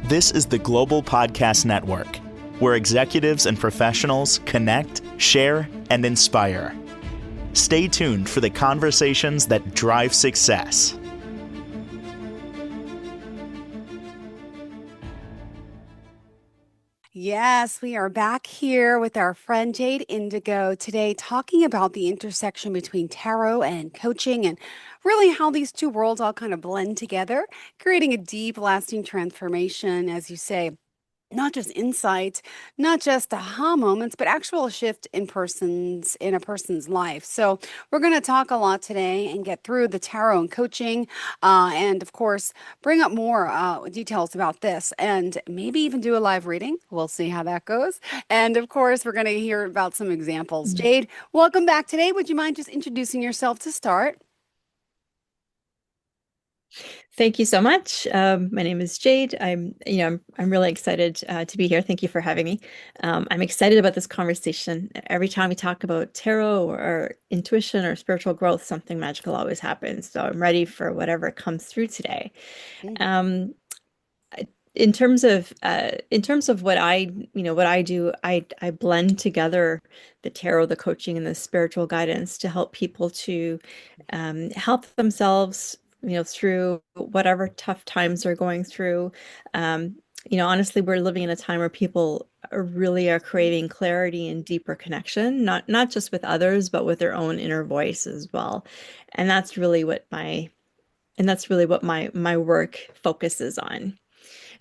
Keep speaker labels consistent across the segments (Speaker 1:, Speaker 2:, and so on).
Speaker 1: This is the Global Podcast Network, where executives and professionals connect, share, and inspire. Stay tuned for the conversations that drive success.
Speaker 2: Yes, we are back here with our friend Jade Indigo today, talking about the intersection between tarot and coaching and really how these two worlds all kind of blend together, creating a deep, lasting transformation, as you say. Not just insight, not just aha moments, but actual shift in a person's life. So we're going to talk a lot today and get through the tarot and coaching, and of course bring up more details about this, and maybe even do a live reading. We'll see how that goes. And of course, we're going to hear about some examples. Jade, welcome back today. Would you mind just introducing yourself to start?
Speaker 3: Thank you so much. My name is Jade. I'm really excited to be here. Thank you for having me. I'm excited about this conversation. Every time we talk about tarot or intuition or spiritual growth, something magical always happens. So I'm ready for whatever comes through today.
Speaker 2: Mm.
Speaker 3: Um, in terms of what I do, I blend together the tarot, the coaching, and the spiritual guidance to help people to help themselves, through whatever tough times they're going through. Honestly, we're living in a time where people really are craving clarity and deeper connection, not just with others, but with their own inner voice as well. And that's really what my work focuses on.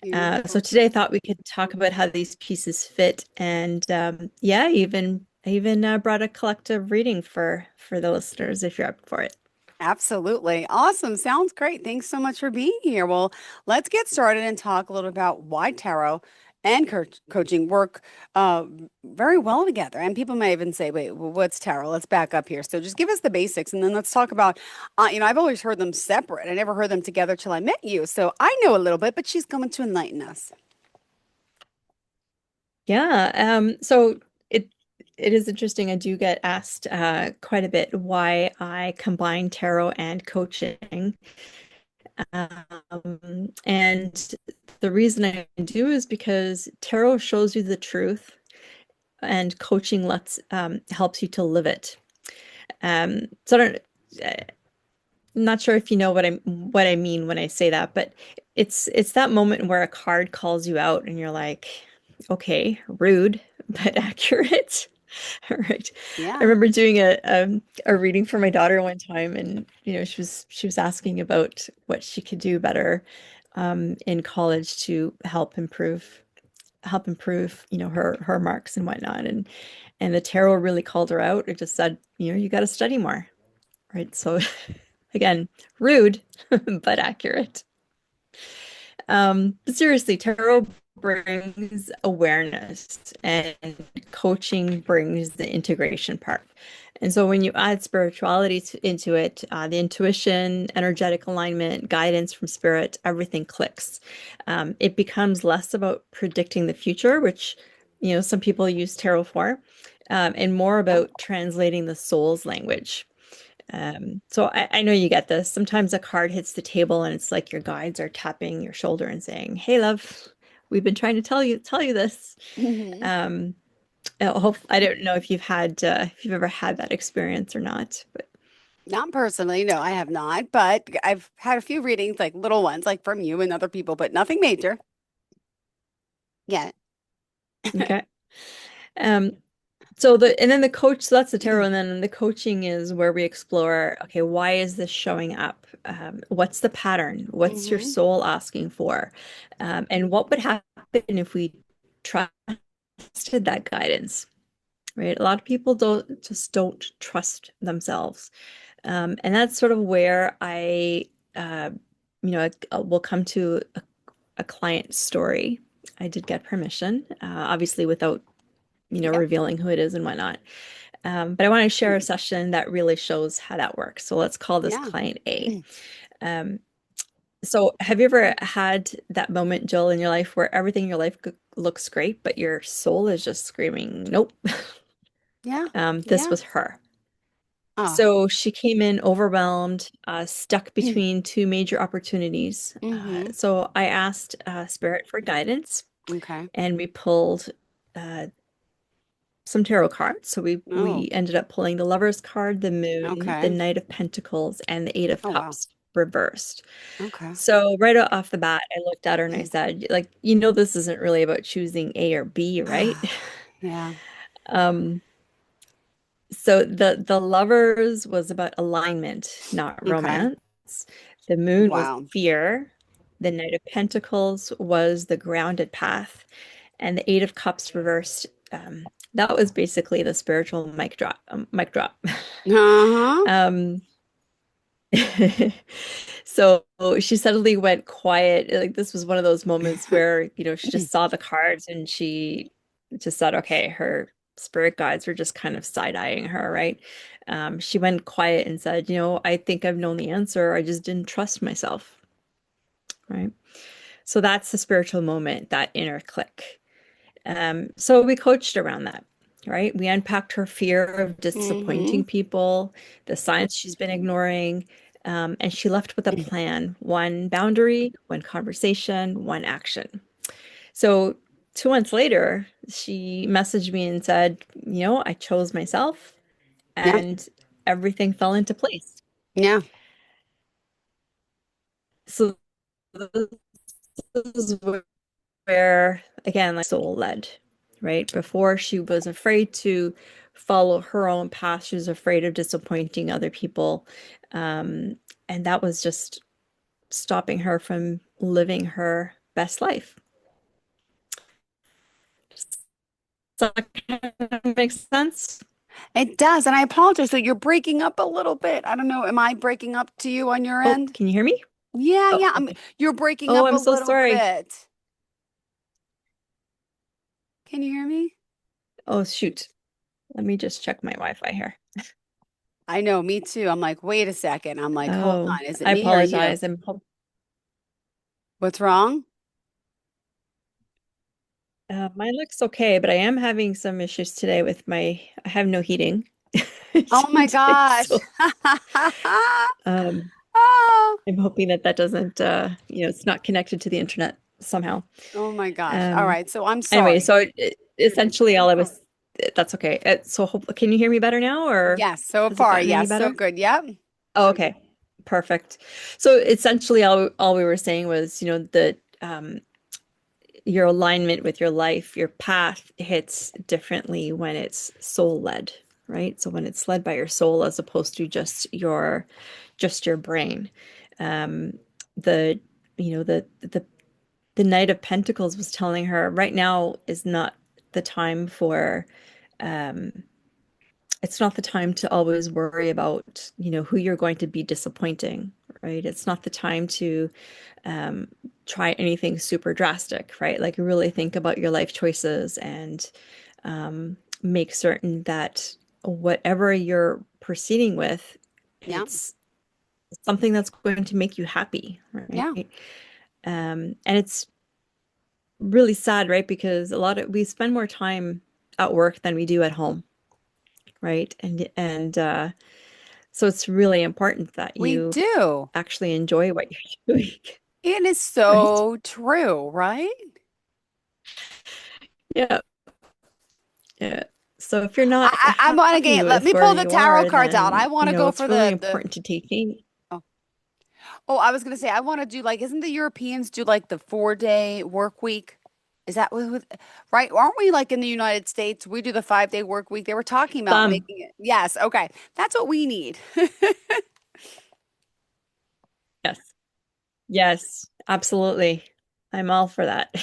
Speaker 3: So
Speaker 2: Beautiful.
Speaker 3: today I thought we could talk about how these pieces fit, and yeah, I even brought a collective reading for the listeners if you're up for it.
Speaker 2: Absolutely. Awesome. Sounds great. Thanks so much for being here. Well, let's get started and talk a little about why tarot and coaching work uh, very well together. And people may even say, wait, well, what's tarot? Let's back up here. So just give us the basics and then let's talk about, I've always heard them separate. I never heard them together till I met you. So I know a little bit, but she's going to enlighten us.
Speaker 3: Yeah, so it is interesting. I do get asked quite a bit why I combine tarot and coaching. And the reason I do is because tarot shows you the truth and coaching lets helps you to live it. So I'm not sure if you know what I mean when I say that, but it's that moment where a card calls you out and you're like, okay, rude, but accurate. All right. I
Speaker 2: Yeah.
Speaker 3: remember doing a reading for my daughter one time, and she was asking about what she could do better in college to help improve her marks and whatnot. And the tarot really called her out. It just said, you got to study more, right? So again, rude, but accurate. But seriously, tarot brings awareness and coaching brings the integration part. And so when you add spirituality into it, the intuition, energetic alignment, guidance from spirit, everything clicks. It becomes less about predicting the future, which, some people use tarot for, and more about translating the soul's language. So I know you get this. Sometimes a card hits the table and it's like your guides are tapping your shoulder and saying, "Hey, love, we've been trying to tell you this."
Speaker 2: Hmm.
Speaker 3: Um, I don't know if you've ever had that experience or not, but
Speaker 2: Not personally, no, I have not, but I've had a few readings, like little ones, like from you and other people, but nothing major. Yeah.
Speaker 3: okay. Um, and then the coach, so that's the tarot, and then the coaching is where we explore, okay, why is this showing up? What's the pattern? What's your
Speaker 2: Hmm.
Speaker 3: soul asking for? And what would happen if we trusted that guidance, right? A lot of people don't trust themselves. And that's sort of where uh, will come to a client story. I did get permission, obviously without,
Speaker 2: Yep.
Speaker 3: revealing who it is and whatnot. But I want to share a session that really shows how that works. So let's call this
Speaker 2: Yeah.
Speaker 3: client A. Um, so have you ever had that moment, Jill, in your life where everything in your life looks great, but your soul is just screaming, nope.
Speaker 2: Yeah.
Speaker 3: This
Speaker 2: Yeah.
Speaker 3: was her.
Speaker 2: Oh.
Speaker 3: So she came in overwhelmed, stuck between two major opportunities.
Speaker 2: Mm-hmm.
Speaker 3: So I asked Spirit for guidance,
Speaker 2: Okay.
Speaker 3: and we pulled uh, some tarot cards. So we
Speaker 2: Oh,
Speaker 3: ended up pulling the Lover's card, the Moon, the
Speaker 2: okay.
Speaker 3: Knight of Pentacles, and the Eight of
Speaker 2: Oh, wow.
Speaker 3: Cups reversed.
Speaker 2: Okay.
Speaker 3: So right off the bat, I looked at her and I said, like, this isn't really about choosing A or B, right?
Speaker 2: Yeah.
Speaker 3: Um, so the Lovers was about alignment, not
Speaker 2: Okay.
Speaker 3: romance. The Moon was
Speaker 2: Wow.
Speaker 3: fear. The Knight of Pentacles was the grounded path, and the Eight of Cups reversed. That was basically the spiritual mic drop. Mic drop.
Speaker 2: Uh-huh.
Speaker 3: Um, so she suddenly went quiet. Like this was one of those moments where, she just saw the cards and she just thought, okay, her spirit guides were just kind of side-eyeing her, right? She went quiet and said, I think I've known the answer. I just didn't trust myself, right? So that's the spiritual moment, that inner click. So we coached around that, right? We unpacked her fear of
Speaker 2: Mm-hmm.
Speaker 3: disappointing people, the signs she's been ignoring, and she left with a plan, one boundary, one conversation, one action. So 2 months later, she messaged me and said, I chose myself
Speaker 2: Yeah.
Speaker 3: and everything fell into place.
Speaker 2: Yeah.
Speaker 3: So this is where, again, like soul led, right? Before she was afraid to follow her own path, she was afraid of disappointing other people. And that was just stopping her from living her best life. Does that kind of make sense?
Speaker 2: It does. And I apologize. So you're breaking up a little bit. I don't know. Am I breaking up to you on your
Speaker 3: Oh,
Speaker 2: end?
Speaker 3: can you hear me?
Speaker 2: Yeah,
Speaker 3: Oh,
Speaker 2: yeah.
Speaker 3: okay.
Speaker 2: You're breaking
Speaker 3: Oh,
Speaker 2: up a
Speaker 3: I'm so
Speaker 2: little
Speaker 3: sorry.
Speaker 2: bit. Can you hear me?
Speaker 3: Oh, shoot. Let me just check my Wi-Fi here.
Speaker 2: I know, me too. I'm like, wait a second. I'm like, hold
Speaker 3: Oh,
Speaker 2: on. Is it
Speaker 3: I
Speaker 2: me or you?
Speaker 3: apologize. I'm hope
Speaker 2: What's wrong?
Speaker 3: Mine looks okay, but I am having some issues today with I have no heating
Speaker 2: Oh my
Speaker 3: today,
Speaker 2: gosh.
Speaker 3: so um,
Speaker 2: Oh,
Speaker 3: I'm hoping that that doesn't, it's not connected to the internet somehow.
Speaker 2: oh my gosh. All
Speaker 3: Um,
Speaker 2: right. So I'm
Speaker 3: anyway,
Speaker 2: sorry.
Speaker 3: so essentially all I was, that's okay. Can you hear me better now, or
Speaker 2: Yes, so
Speaker 3: has it
Speaker 2: far.
Speaker 3: gotten any
Speaker 2: Yes, so
Speaker 3: better?
Speaker 2: good. Yep.
Speaker 3: Oh, okay, perfect. So essentially all we were saying was, that your alignment with your life, your path hits differently when it's soul led, right? So when it's led by your soul as opposed to just your brain. Um, the the Knight of Pentacles was telling her right now is not the time for um it's not the time to always worry about, who you're going to be disappointing, right? It's not the time to um, try anything super drastic, right? Like really think about your life choices and make certain that whatever you're proceeding with,
Speaker 2: Yeah.
Speaker 3: it's something that's going to make you happy, right?
Speaker 2: Yeah.
Speaker 3: And it's really sad, right? Because we spend more time at work than we do at home, right? And so it's really important that
Speaker 2: We
Speaker 3: you
Speaker 2: do.
Speaker 3: actually enjoy what you're doing,
Speaker 2: It is
Speaker 3: right?
Speaker 2: so true, right?
Speaker 3: Yeah. Yeah. So if you're not
Speaker 2: I want to
Speaker 3: happy
Speaker 2: get, let
Speaker 3: with
Speaker 2: me
Speaker 3: where
Speaker 2: pull the
Speaker 3: you
Speaker 2: tarot
Speaker 3: are,
Speaker 2: cards out. I
Speaker 3: then,
Speaker 2: want to go
Speaker 3: it's
Speaker 2: for
Speaker 3: really
Speaker 2: the
Speaker 3: important to take change.
Speaker 2: oh. Oh, I was gonna say I want to do like, isn't the Europeans do like the 4 day work week? Is that right? Aren't we like in the United States? We do the 5 day work week. They were talking about
Speaker 3: Some,
Speaker 2: making it. Yes, okay. That's what we need.
Speaker 3: yes. Yes, absolutely. I'm all for that.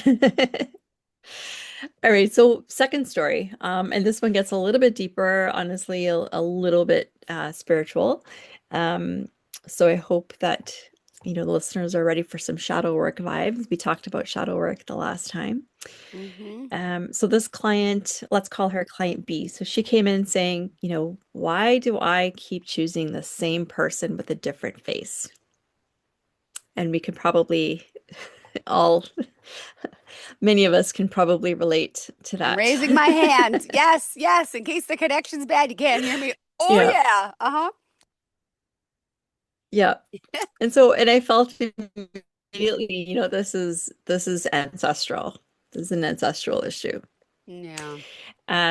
Speaker 3: All right, so second story. And this one gets a little bit deeper, honestly, a little bit spiritual. Um, so I hope that, the listeners are ready for some shadow work vibes. We talked about shadow work the last time.
Speaker 2: Hmm.
Speaker 3: So this client, let's call her client B. So she came in saying, why do I keep choosing the same person with a different face? And we could probably all, many of us can probably relate to
Speaker 2: I'm
Speaker 3: that.
Speaker 2: raising my hand. Yes, yes. In case the connection's bad, you can't hear me. Oh
Speaker 3: Yeah.
Speaker 2: yeah. Uh-huh.
Speaker 3: Yeah. And so, and I felt immediately, this is ancestral. This is an ancestral issue.
Speaker 2: Yeah.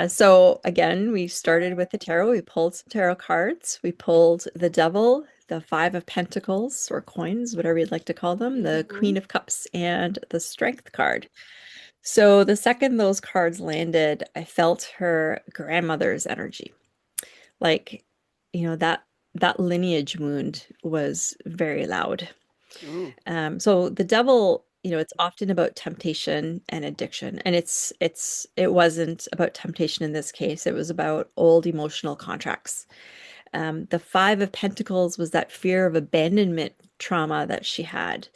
Speaker 3: So again, we started with the tarot. We pulled some tarot cards. We pulled the Devil, the Five of Pentacles or coins, whatever you'd like to call them, the
Speaker 2: Hmm.
Speaker 3: Queen of Cups, and the Strength card. So the second those cards landed, I felt her grandmother's energy. Like, that lineage wound was very loud.
Speaker 2: Ooh.
Speaker 3: So the devil, it's often about temptation and addiction, and it wasn't about temptation in this case. It was about old emotional contracts. The Five of Pentacles was that fear of abandonment trauma that she had.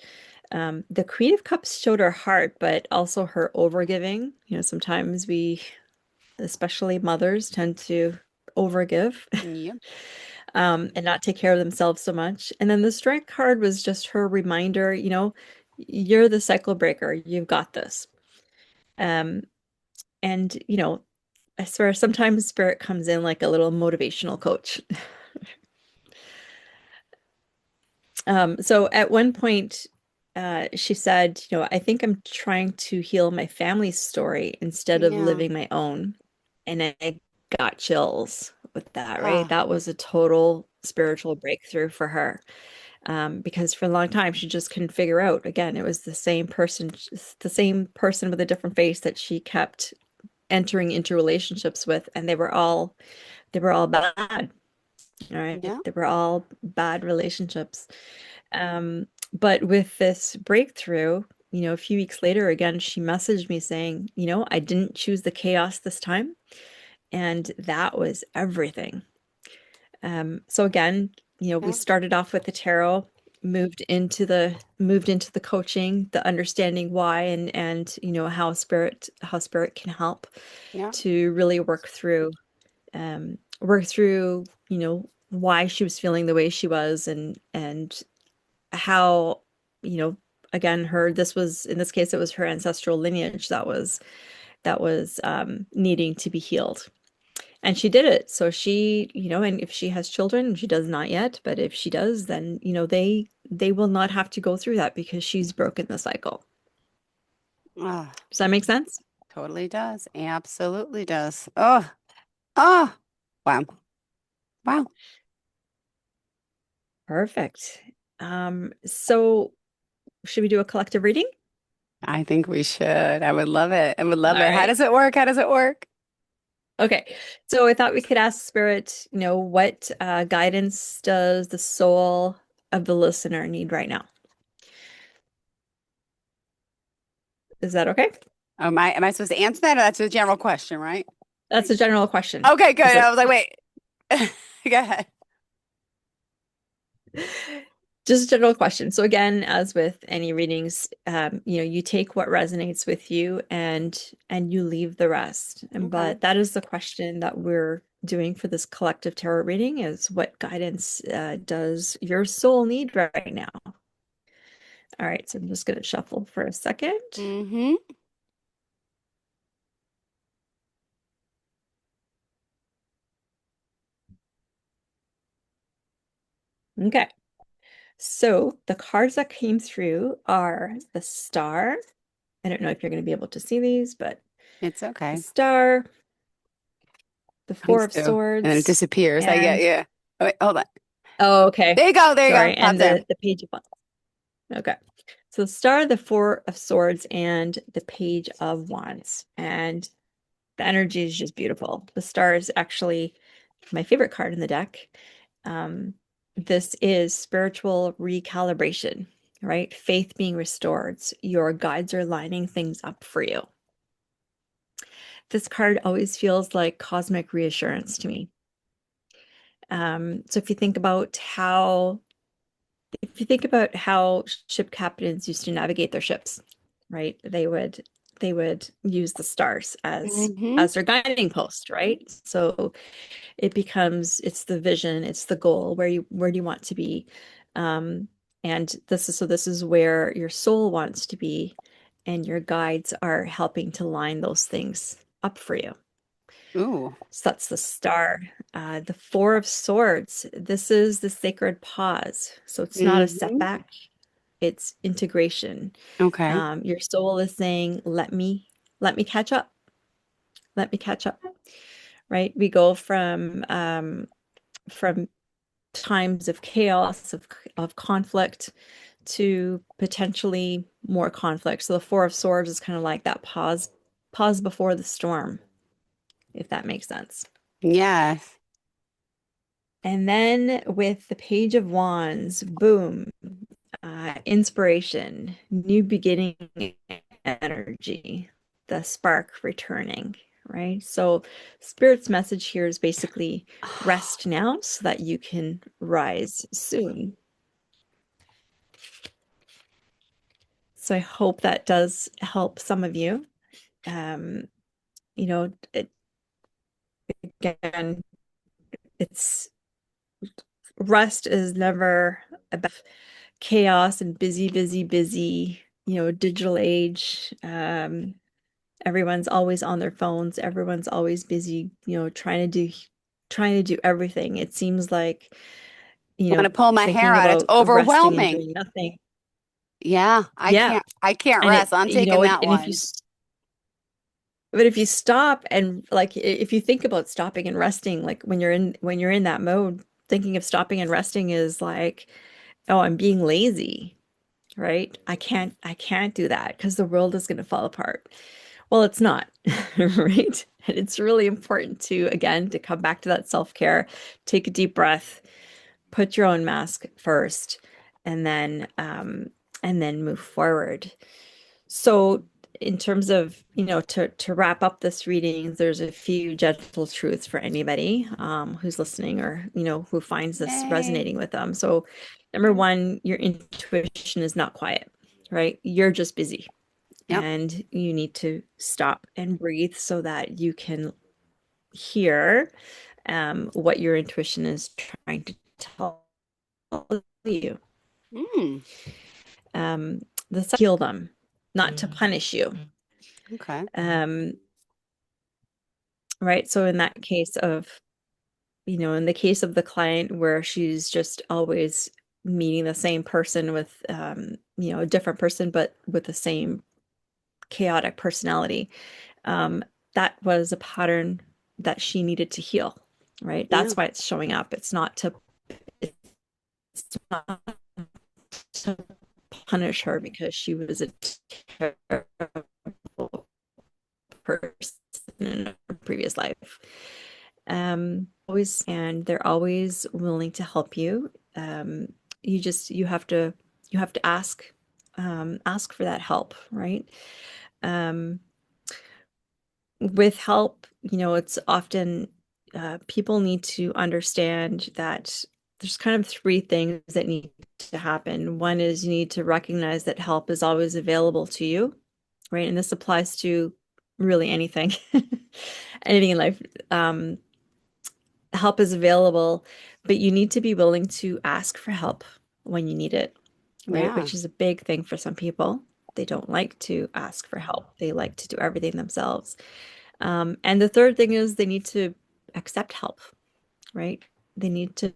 Speaker 3: The Queen of Cups showed her heart, but also her overgiving. Sometimes we, especially mothers, tend to overgive
Speaker 2: Yep.
Speaker 3: and not take care of themselves so much. And then the strength card was just her reminder, you're the cycle breaker. You've got this. Um, and I swear sometimes spirit comes in like a little motivational coach. So at one point, she said, I think I'm trying to heal my family's story instead of
Speaker 2: Yeah.
Speaker 3: living my own. And I got chills with that, right?
Speaker 2: Ah.
Speaker 3: That was a total spiritual breakthrough for her. Because for a long time she just couldn't figure out. Again, it was the same person with a different face that she kept entering into relationships with, and they were all bad. All right,
Speaker 2: Yeah.
Speaker 3: they were all bad relationships. But with this breakthrough, a few weeks later, again, she messaged me saying, I didn't choose the chaos this time, and that was everything. So again, we
Speaker 2: Yeah.
Speaker 3: started off with the tarot, moved into the coaching, the understanding why and how spirit can help
Speaker 2: Yeah.
Speaker 3: to really work through why she was feeling the way she was and how you know again her this was in this case it was her ancestral lineage that was needing to be healed. And she did it. So and if she has children, she does not yet, but if she does, then, they will not have to go through that because she's broken the cycle.
Speaker 2: Ah,
Speaker 3: Does that make sense?
Speaker 2: totally does. Absolutely does. Oh, oh, wow. Wow.
Speaker 3: Perfect. So should we do a collective reading?
Speaker 2: I think we should. I would love it. I would
Speaker 3: All
Speaker 2: love it. How
Speaker 3: right.
Speaker 2: does it work? How does it work?
Speaker 3: Okay. So I thought we could ask Spirit, what guidance does the soul of the listener need right now? Is that okay?
Speaker 2: Oh, am I supposed to answer that, or that's a general question, right?
Speaker 3: That's a general question.
Speaker 2: Okay, good.
Speaker 3: Is
Speaker 2: I
Speaker 3: it
Speaker 2: was like, wait. Go ahead.
Speaker 3: Just a general question. So again, as with any readings, you take what resonates with you and you leave the rest.
Speaker 2: Okay.
Speaker 3: But that is the question that we're doing for this collective tarot reading is what guidance does your soul need right now? All right, so I'm just going to shuffle for a second.
Speaker 2: Mm-hmm.
Speaker 3: Okay. So the cards that came through are the star. I don't know if you're going to be able to see these, but
Speaker 2: It's
Speaker 3: the
Speaker 2: okay.
Speaker 3: star, the
Speaker 2: I'm
Speaker 3: Four of
Speaker 2: still. And then it
Speaker 3: Swords,
Speaker 2: disappears. I get,
Speaker 3: and
Speaker 2: yeah. Oh, wait, hold on.
Speaker 3: oh, okay.
Speaker 2: There you go. There you go.
Speaker 3: Sorry. And
Speaker 2: Pops in.
Speaker 3: the Page of Wands. Okay. So the Star, the Four of Swords, and the Page of Wands. And the energy is just beautiful. The Star is actually my favorite card in the deck. Um, this is spiritual recalibration, right? Faith being restored. Your guides are lining things up for you. This card always feels like cosmic reassurance to me. So if you think about how ship captains used to navigate their ships, right? They would use the stars as
Speaker 2: Mm-hmm.
Speaker 3: as their guiding post, right? So it's the vision, it's the goal, where do you want to be? Um, and this is where your soul wants to be, and your guides are helping to line those things up for you.
Speaker 2: Ooh.
Speaker 3: So that's the star. The Four of Swords. This is the sacred pause. So it's not a
Speaker 2: Hmm.
Speaker 3: setback, it's integration.
Speaker 2: Okay.
Speaker 3: Your soul is saying, let me catch up. Let me catch up. Right? We go from times of chaos, of conflict to potentially more conflict. So the Four of Swords is kind of like that pause before the storm, if that makes sense.
Speaker 2: Yes.
Speaker 3: And then with the Page of Wands, boom, inspiration, new beginning energy, the spark returning, right? So, Spirit's message here is basically rest now so that you can rise soon. So, I hope that does help some of you. Um, you know, again, it's rest is never about chaos and busy, busy, busy, digital age. Everyone's always on their phones. Everyone's always busy, trying to do everything. It seems like,
Speaker 2: Want to pull my hair
Speaker 3: thinking
Speaker 2: out. It's
Speaker 3: about resting and
Speaker 2: overwhelming.
Speaker 3: doing nothing.
Speaker 2: Yeah,
Speaker 3: Yeah.
Speaker 2: I can't
Speaker 3: And
Speaker 2: rest. I'm taking that
Speaker 3: and
Speaker 2: one.
Speaker 3: but if you stop and like if you think about stopping and resting, like when you're in that mode, thinking of stopping and resting is like, oh, I'm being lazy, right? I can't do that because the world is going to fall apart. Well, it's not, right? And it's really important to, again, to come back to that self-care, take a deep breath, put your own mask first, and then move forward. So in terms of, to wrap up this reading, there's a few gentle truths for anybody who's listening or, who finds this
Speaker 2: Yay.
Speaker 3: resonating with them. So number one, your intuition is not quiet, right? You're just busy
Speaker 2: Yep.
Speaker 3: and you need to stop and breathe so that you can hear what your intuition is trying to tell you.
Speaker 2: Mm,
Speaker 3: Um, heal them, not to punish you.
Speaker 2: okay.
Speaker 3: Um, right. So in that case of, in the case of the client where she's just always meeting the same person with, a different person, but with the same chaotic personality, um, that was a pattern that she needed to heal, right?
Speaker 2: Yeah.
Speaker 3: That's why it's showing up. It's not to punish her because she was a terrible person in a previous life. Always, and they're always willing to help you. You have to ask for that help, right? Um, with help, it's often people need to understand that there's kind of three things that need to happen. One is you need to recognize that help is always available to you, right? And this applies to really anything, anything in life. Help is available, but you need to be willing to ask for help when you need it, right?
Speaker 2: Yeah.
Speaker 3: Which is a big thing for some people. They don't like to ask for help. They like to do everything themselves. And the third thing is they need to accept help, right? They need to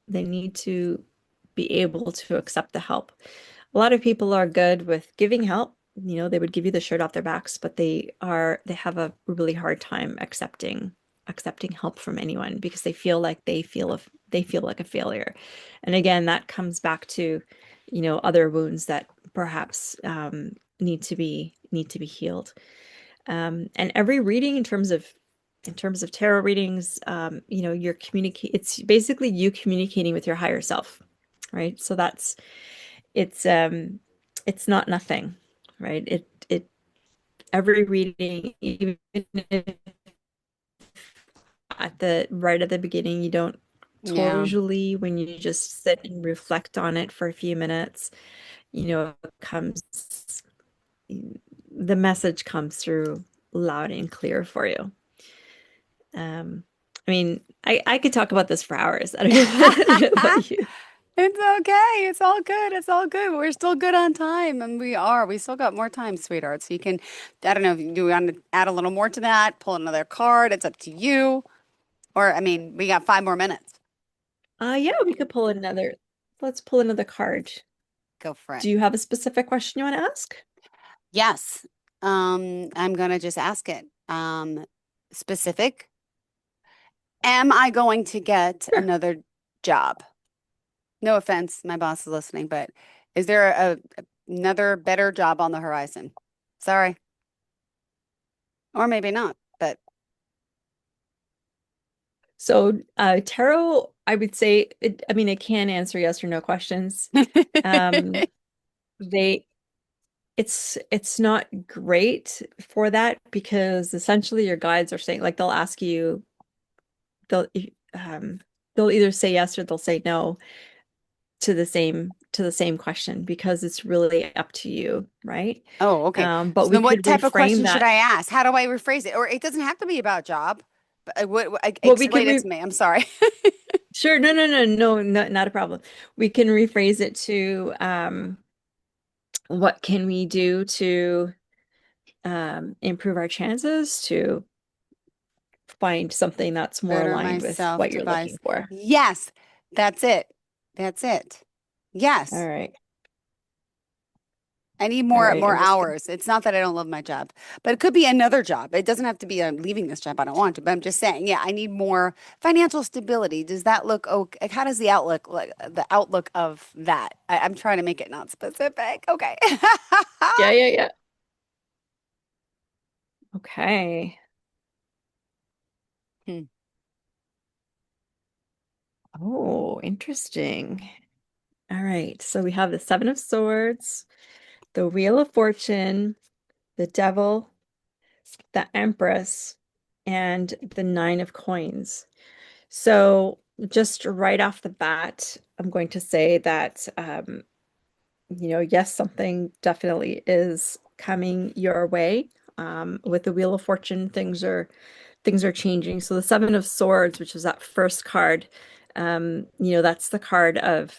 Speaker 3: they need to be able to accept the help. A lot of people are good with giving help. They would give you the shirt off their backs, but they have a really hard time accepting help from anyone because they feel like a failure. And again, that comes back to, other wounds that perhaps need to be healed. And every reading in terms of tarot readings, it's basically you communicating with your higher self, right? So it's um it's not nothing, right? It every reading, even if at the beginning you don't
Speaker 2: Yeah.
Speaker 3: usually, when you just sit and reflect on it for a few minutes, it comes the message comes through loud and clear for you. Um, I mean, I could talk about this for hours. I don't know about you.
Speaker 2: It's okay. It's all good. It's all good. We're still good on time, and we are. We still got more time, sweetheart. So you can, I don't know, do we want to add a little more to that? Pull another card. It's up to you. Or, I mean, we got 5 more minutes.
Speaker 3: Yeah, we could pull another. Let's pull another card.
Speaker 2: Go for it.
Speaker 3: Do you have a specific question you want to ask?
Speaker 2: Yes. I'm gonna just ask it. Specific. Am I going to get
Speaker 3: Sure.
Speaker 2: another job? No offense, my boss is listening, but is there another better job on the horizon? Sorry. Or maybe not, but
Speaker 3: So, tarot, I would say, I mean, it can answer yes or no questions. Um, they, it's not great for that because essentially your guides are saying, like, they'll ask you, they'll, um, they'll either say yes or they'll say no to the same question because it's really up to you, right?
Speaker 2: Oh, okay.
Speaker 3: But
Speaker 2: So
Speaker 3: we
Speaker 2: then what
Speaker 3: could
Speaker 2: type of
Speaker 3: reframe
Speaker 2: question should
Speaker 3: that.
Speaker 2: I ask? How do I rephrase it? Or it doesn't have to be about job, but
Speaker 3: Well, we could
Speaker 2: explain it
Speaker 3: re
Speaker 2: to me. I'm sorry.
Speaker 3: sure, no, not a problem. We can rephrase it to what can we do to improve our chances to find something that's more
Speaker 2: Better
Speaker 3: aligned with
Speaker 2: myself
Speaker 3: what
Speaker 2: to
Speaker 3: you're
Speaker 2: buy.
Speaker 3: looking for.
Speaker 2: Yes, that's it. That's it.
Speaker 3: All
Speaker 2: Yes.
Speaker 3: right.
Speaker 2: I need
Speaker 3: All
Speaker 2: more
Speaker 3: right.
Speaker 2: more
Speaker 3: I'm just gonna,
Speaker 2: hours. It's not that I don't love my job, but it could be another job. It doesn't have to be leaving this job. I don't want to, but I'm just saying, yeah, I need more financial stability. Does that look okay? Like, how does the outlook like the outlook of that? I'm trying to make it not specific. Okay.
Speaker 3: yeah. Okay.
Speaker 2: Hmm.
Speaker 3: Oh, interesting. All right. So we have the Seven of Swords, the Wheel of Fortune, the Devil, the Empress, and the Nine of Coins. So just right off the bat, I'm going to say that yes, something definitely is coming your way. With the Wheel of Fortune, things are changing. So the Seven of Swords, which is that first card, that's the card of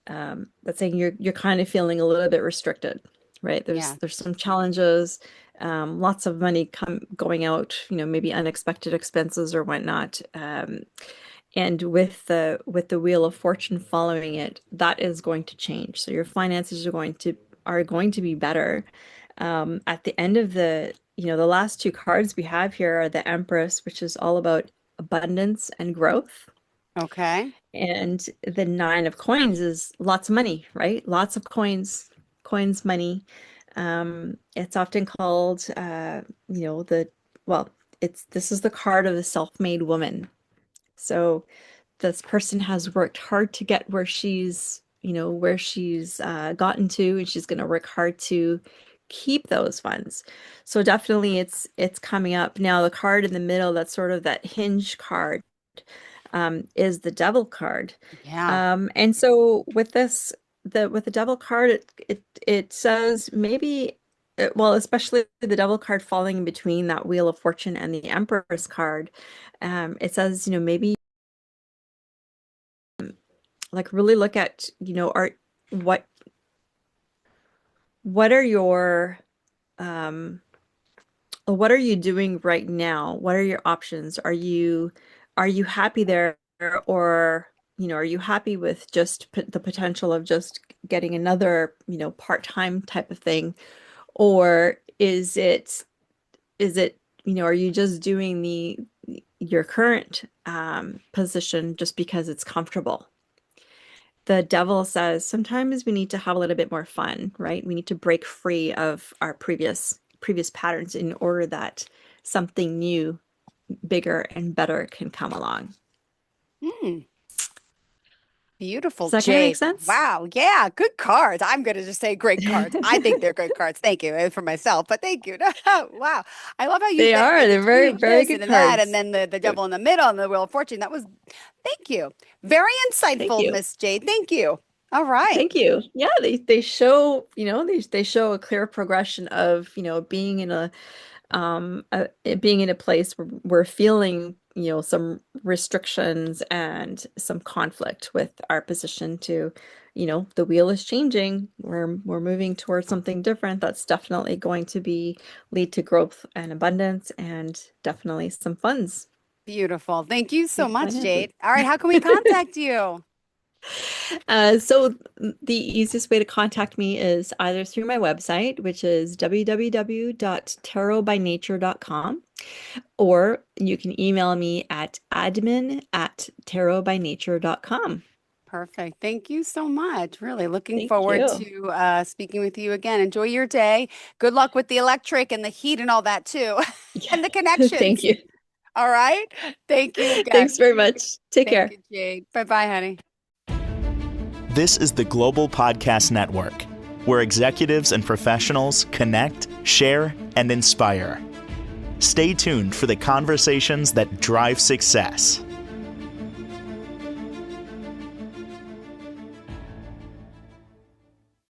Speaker 3: that's saying you're kind of feeling a little bit restricted, right?
Speaker 2: Yeah.
Speaker 3: There's some challenges, lots of money going out, maybe unexpected expenses or whatnot. And with the Wheel of Fortune following it, that is going to change. So your finances are going to be better. At the end of the last two cards we have here are the Empress, which is all about abundance and growth.
Speaker 2: Okay.
Speaker 3: And the Nine of Coins is lots of money, right? Lots of coins, money. It's often called, well, this is the card of the self-made woman. So this person has worked hard to get where she's gotten to, and she's going to work hard to keep those funds. So definitely it's coming up. Now the card in the middle, that's sort of that hinge card, is the devil card.
Speaker 2: Yeah.
Speaker 3: And so with with the devil card, it says maybe, well, especially the devil card falling in between that Wheel of Fortune and the Empress card, it says, maybe like really look at, are what what are your what are you doing right now? What are your options? Are you happy there, or are you happy with just the potential of just getting another, part-time type of thing? Or is it, are you just doing the your current position just because it's comfortable? The devil says sometimes we need to have a little bit more fun, right? We need to break free of our previous patterns in order that something new, bigger, and better can come along.
Speaker 2: Hmm.
Speaker 3: Does
Speaker 2: Beautiful,
Speaker 3: that kind of make
Speaker 2: Jade.
Speaker 3: sense?
Speaker 2: Wow. Yeah, good cards. I'm going to just say great cards. I think they're good cards. Thank you for myself, but thank you. Wow. I love how you
Speaker 3: They
Speaker 2: said
Speaker 3: are.
Speaker 2: in
Speaker 3: They're very,
Speaker 2: between
Speaker 3: very
Speaker 2: this
Speaker 3: good
Speaker 2: and that, and
Speaker 3: cards.
Speaker 2: then the devil in the middle and the Wheel of Fortune. That was, thank you. Very
Speaker 3: Thank
Speaker 2: insightful,
Speaker 3: you.
Speaker 2: Miss Jade. Thank you. All right.
Speaker 3: Thank you. Yeah, they show, they show a clear progression of, being in a place where we're feeling some restrictions and some conflict with our position to, the wheel is changing. We're moving towards something different. That's definitely going to lead to growth and abundance and definitely some funds.
Speaker 2: Beautiful. Thank you so
Speaker 3: Big
Speaker 2: much,
Speaker 3: finances.
Speaker 2: Jade. All right, how can we contact you?
Speaker 3: So the easiest way to contact me is either through my website, which is www.tarotbynature.com, or you can email me at admin@tarotbynature.com.
Speaker 2: Perfect. Thank you so much. Really looking
Speaker 3: Thank
Speaker 2: forward
Speaker 3: you.
Speaker 2: to speaking with you again. Enjoy your day. Good luck with the electric and the heat and all that too,
Speaker 3: Yeah.
Speaker 2: and the
Speaker 3: Thank
Speaker 2: connections.
Speaker 3: you.
Speaker 2: All right. Thank you
Speaker 3: Thanks
Speaker 2: again.
Speaker 3: very much. Take
Speaker 2: Thank
Speaker 3: care.
Speaker 2: you, Jade. Bye-bye, honey.
Speaker 1: This is the Global Podcast Network, where executives and professionals connect, share, and inspire. Stay tuned for the conversations that drive success.